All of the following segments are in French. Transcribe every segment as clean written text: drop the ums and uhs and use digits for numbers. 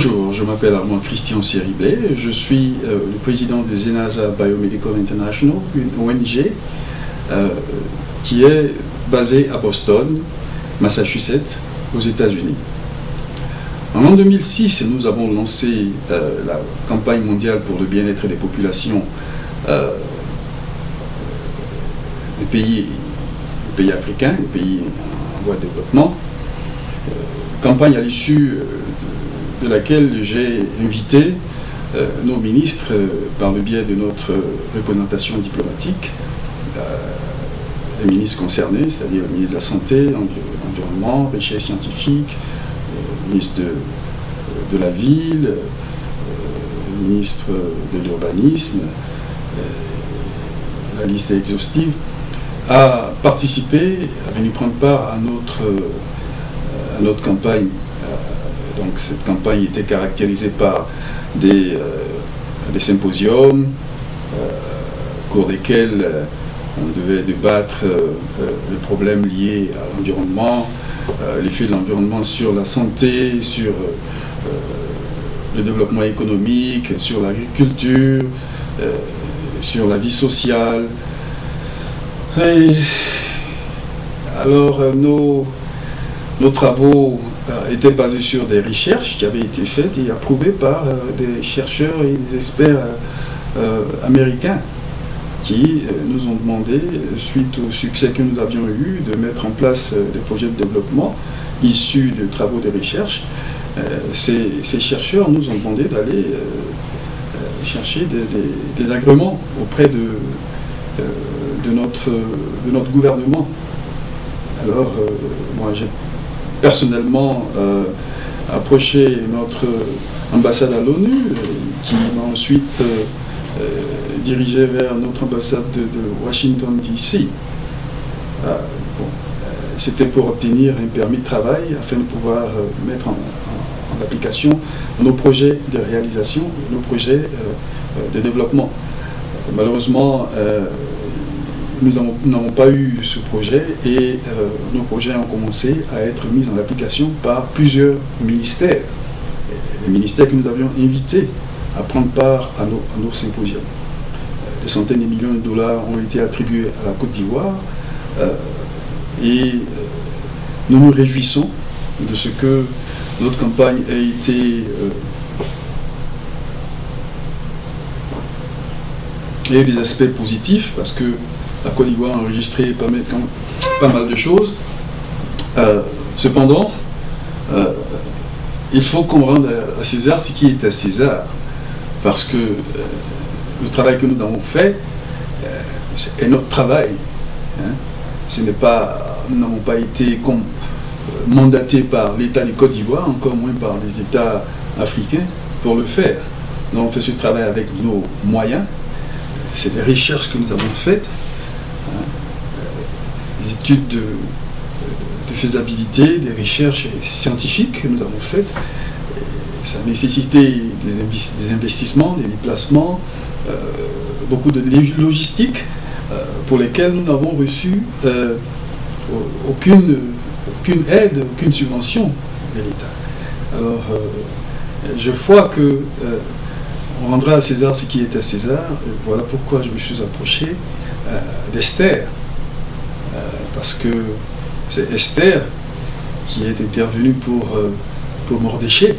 Bonjour, je m'appelle Armand Christian Siriblé, je suis le président de Zenasa Biomedical International, une ONG qui est basée à Boston, Massachusetts, aux États-Unis. En l'an 2006, nous avons lancé la campagne mondiale pour le bien-être des populations des pays africains, des pays en voie de développement. Campagne à l'issue de laquelle j'ai invité nos ministres par le biais de notre représentation diplomatique, les ministres concernés, c'est-à-dire le ministre de la Santé, l'Environnement, Recherche scientifique, le ministre de la Ville, le ministre de l'Urbanisme, la liste est exhaustive, à participer, à venir prendre part à notre campagne. Donc cette campagne était caractérisée par des symposiums au cours desquels on devait débattre les problèmes liés à l'environnement, l'effet de l'environnement sur la santé, sur le développement économique, sur l'agriculture, sur la vie sociale. Et alors nos travaux étaient basés sur des recherches qui avaient été faites et approuvées par des chercheurs et des experts américains qui nous ont demandé, suite au succès que nous avions eu, de mettre en place des projets de développement issus de travaux de recherche. Ces chercheurs nous ont demandé d'aller chercher des agréments auprès de notre gouvernement. Alors, moi j'ai personnellement approché notre ambassade à l'ONU, qui m'a ensuite dirigé vers notre ambassade de Washington DC. C'était pour obtenir un permis de travail afin de pouvoir mettre en application nos projets de réalisation, nos projets de développement. Malheureusement, nous n'avons pas eu ce projet et nos projets ont commencé à être mis en application par plusieurs ministères. Les ministères que nous avions invités à prendre part à nos symposiums. Des centaines de millions de dollars ont été attribués à la Côte d'Ivoire et nous nous réjouissons de ce que notre campagne ait été et des aspects positifs, parce que la Côte d'Ivoire a enregistré pas mal de choses. Cependant, il faut qu'on rende à César ce qui est à César, parce que le travail que nous avons fait est notre travail. Nous n'avons pas été mandatés par l'État du Côte d'Ivoire, encore moins par les États africains, pour le faire. Nous avons fait ce travail avec nos moyens. C'est des recherches que nous avons faites, des études de faisabilité, des recherches scientifiques que nous avons faites. Ça a nécessité des investissements, des déplacements, beaucoup de logistique pour lesquels nous n'avons reçu aucune aide, aucune subvention de l'État. Alors, je crois que on rendra à César ce qui est à César. Voilà pourquoi je me suis approché d'Esther, parce que c'est Esther qui est intervenue pour Mordechai.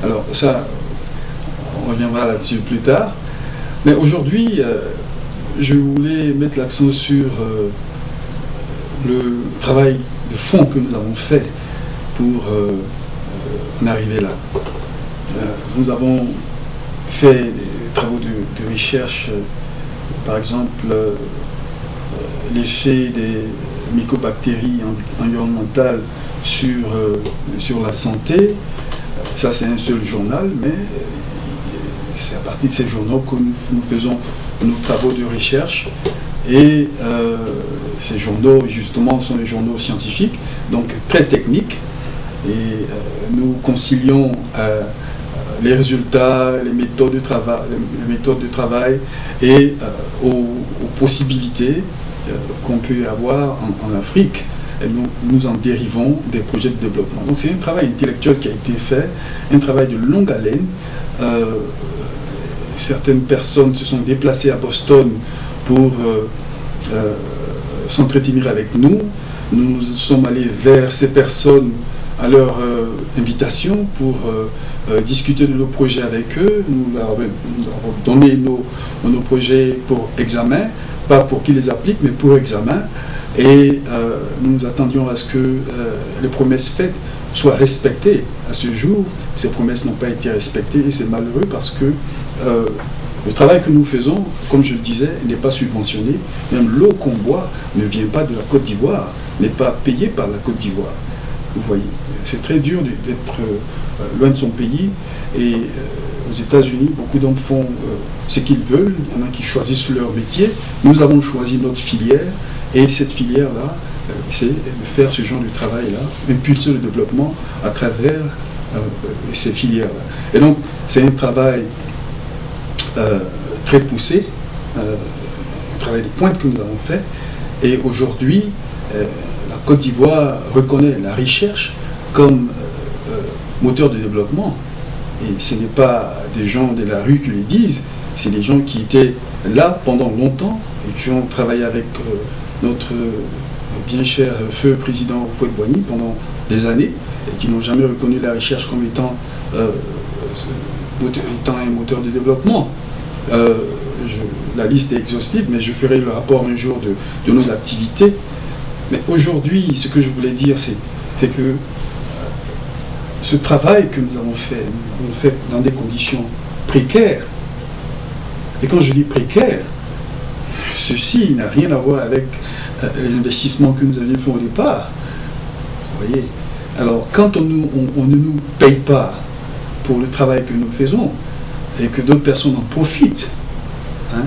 Alors ça, on reviendra là-dessus plus tard. Mais aujourd'hui, je voulais mettre l'accent sur le travail de fond que nous avons fait pour en arriver là. Nous avons fait des travaux de recherche, par exemple l'effet des mycobactéries environnementales sur la santé. Ça, c'est un seul journal, mais c'est à partir de ces journaux que nous faisons nos travaux de recherche. Et ces journaux, justement, sont des journaux scientifiques, donc très techniques. Et nous concilions les résultats, les méthodes de travail et aux possibilités qu'on peut avoir en Afrique et nous en dérivons des projets de développement. Donc c'est un travail intellectuel qui a été fait, un travail de longue haleine. Certaines personnes se sont déplacées à Boston pour s'entretenir avec nous. Nous sommes allés vers ces personnes à leur invitation pour discuter de nos projets avec eux. Nous leur avons donné nos projets pour examen, pas pour qu'ils les appliquent, mais pour examen. Et nous attendions à ce que les promesses faites soient respectées. À ce jour, ces promesses n'ont pas été respectées et c'est malheureux parce que le travail que nous faisons, comme je le disais, n'est pas subventionné. Même l'eau qu'on boit ne vient pas de la Côte d'Ivoire, n'est pas payée par la Côte d'Ivoire. Vous voyez, c'est très dur d'être loin de son pays. Et aux États-Unis, beaucoup d'hommes font ce qu'ils veulent. Il y en a qui choisissent leur métier. Nous avons choisi notre filière. Et cette filière-là, c'est de faire ce genre de travail-là, impulser le développement à travers ces filières-là. Et donc, c'est un travail très poussé, un travail de pointe que nous avons fait. Et aujourd'hui, la Côte d'Ivoire reconnaît la recherche comme moteur de développement. Et ce n'est pas des gens de la rue qui le disent, c'est des gens qui étaient là pendant longtemps et qui ont travaillé avec notre bien cher feu président Houphouët-Boigny pendant des années et qui n'ont jamais reconnu la recherche comme étant un moteur de développement. La liste est exhaustive, mais je ferai le rapport un jour de nos activités. Mais aujourd'hui, ce que je voulais dire, c'est que ce travail que nous avons fait dans des conditions précaires. Et quand je dis précaire, ceci n'a rien à voir avec les investissements que nous avions fait au départ. Vous voyez? Alors, quand on ne nous paye pas pour le travail que nous faisons, et que d'autres personnes en profitent, hein,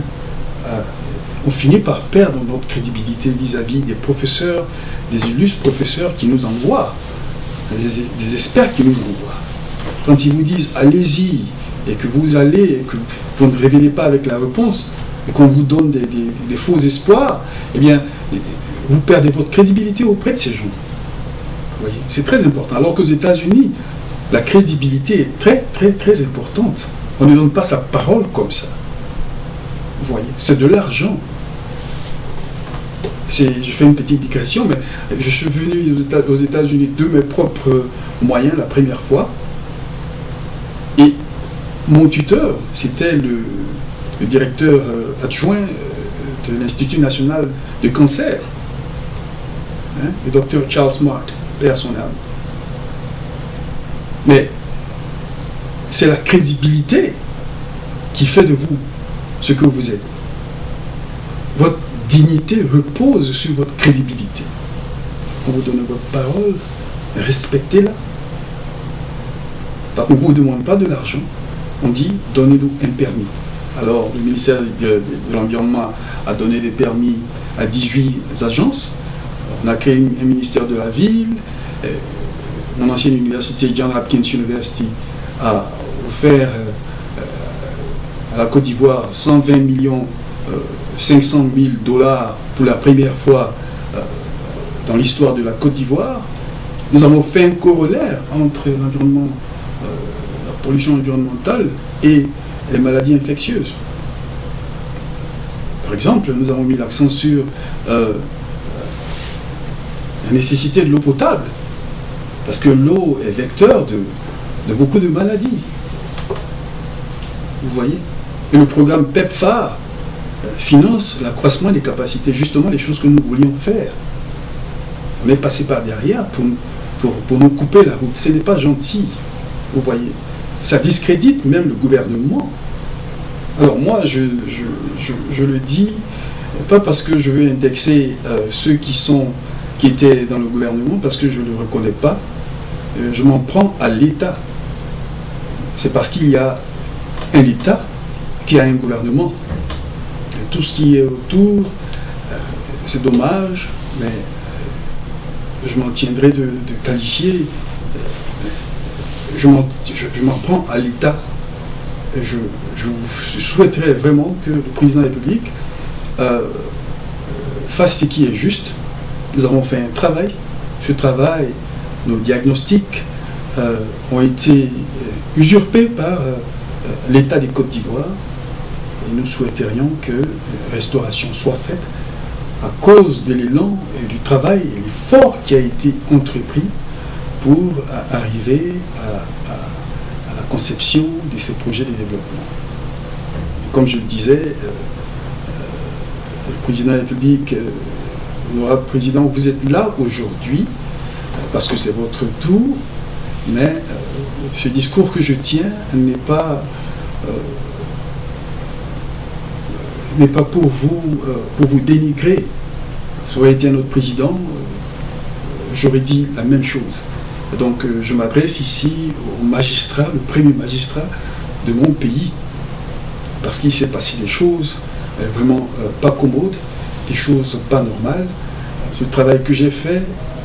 on finit par perdre notre crédibilité vis-à-vis des professeurs, des illustres professeurs qui nous envoient, des experts qui nous envoient. Quand ils vous disent allez-y, et que vous allez, et que vous ne révélez pas avec la réponse, et qu'on vous donne des faux espoirs, eh bien, vous perdez votre crédibilité auprès de ces gens. Vous voyez, c'est très important. Alors qu'aux États-Unis, la crédibilité est très, très, très importante. On ne donne pas sa parole comme ça. Vous voyez, c'est de l'argent. Je fais une petite digression, mais je suis venu aux États-Unis de mes propres moyens la première fois. Et mon tuteur, c'était le directeur adjoint de l'Institut national de cancer, hein, le docteur Charles Smart, père son âme. Mais c'est la crédibilité qui fait de vous ce que vous êtes. Votre dignité repose sur votre crédibilité. On vous donne votre parole, respectez-la. On ne vous demande pas de l'argent, on dit donnez-nous un permis. Alors le ministère de l'Environnement a donné des permis à 18 agences. On a créé un ministère de la ville. Mon ancienne université, Johns Hopkins University, a offert à la Côte d'Ivoire 120 millions 500 000 dollars pour la première fois dans l'histoire de la Côte d'Ivoire. Nous avons fait un corollaire entre l'environnement, la pollution environnementale et les maladies infectieuses. Par exemple, nous avons mis l'accent sur la nécessité de l'eau potable, parce que l'eau est vecteur de beaucoup de maladies. Vous voyez? Et le programme PEPFAR finance l'accroissement des capacités, justement les choses que nous voulions faire. On est passé par derrière pour nous couper la route. Ce n'est pas gentil, vous voyez. Ça discrédite même le gouvernement. Alors moi, je le dis, pas parce que je veux indexer ceux qui étaient dans le gouvernement, parce que je ne le reconnais pas. Je m'en prends à l'État. C'est parce qu'il y a un État qui a un gouvernement. Et tout ce qui est autour, c'est dommage, mais je m'en tiendrai de qualifier. Je m'en prends à l'État. Je souhaiterais vraiment que le président de la République fasse ce qui est juste nous avons fait un travail. Ce travail, nos diagnostics ont été usurpés par l'État des Côte d'Ivoire. Et nous souhaiterions que restauration soit faite à cause de l'élan et du travail et l'effort qui a été entrepris pour arriver à la conception de ces projets de développement. Comme je le disais, le président de la République, l'honorable président, vous êtes là aujourd'hui parce que c'est votre tour, mais ce discours que je tiens n'est pas pour vous dénigrer. Ça aurait été un autre président, j'aurais dit la même chose. Donc je m'adresse ici au magistrat, le premier magistrat de mon pays, parce qu'il s'est passé des choses vraiment pas commodes, des choses pas normales. Ce travail que j'ai fait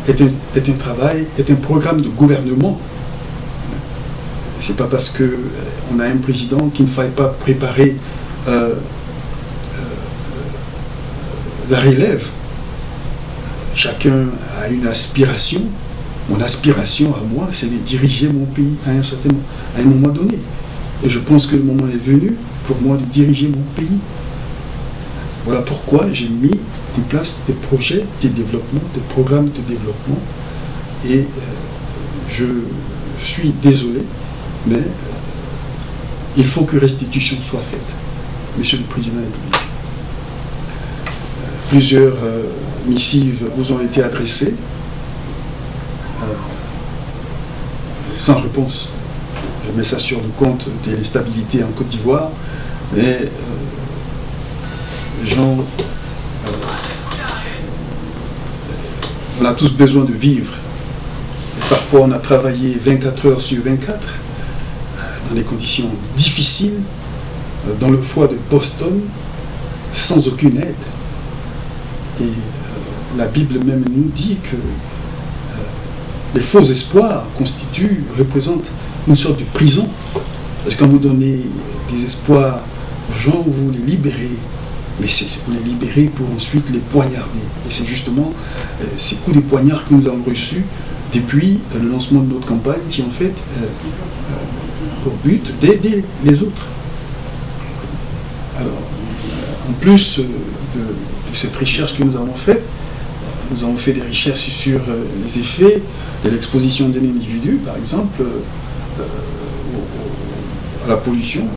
est un programme de gouvernement. C'est pas parce qu'on a un président qu'il ne faille pas préparer la relève. Chacun a une aspiration. Mon aspiration à moi, c'est de diriger mon pays à un moment donné. Et je pense que le moment est venu pour moi de diriger mon pays. Voilà pourquoi j'ai mis en place des projets de développement, des programmes de développement. Et je suis désolé, mais il faut que restitution soit faite, Monsieur le Président de la République. Plusieurs missives vous ont été adressées, sans réponse. Je mets ça sur le compte de l'instabilité en Côte d'Ivoire, mais on a tous besoin de vivre. Et parfois on a travaillé 24 heures sur 24, dans des conditions difficiles, dans le froid de Boston, sans aucune aide. Et la Bible même nous dit que les faux espoirs représentent une sorte de prison. Parce que quand vous donnez des espoirs aux gens, vous les libérez. Mais vous les libérez pour ensuite les poignarder. Et c'est justement ces coups de poignard que nous avons reçus depuis le lancement de notre campagne qui ont fait pour but d'aider les autres. Alors, en plus de cette recherche que nous avons faite, nous avons fait des recherches sur les effets de l'exposition d'un individu, par exemple, à la pollution.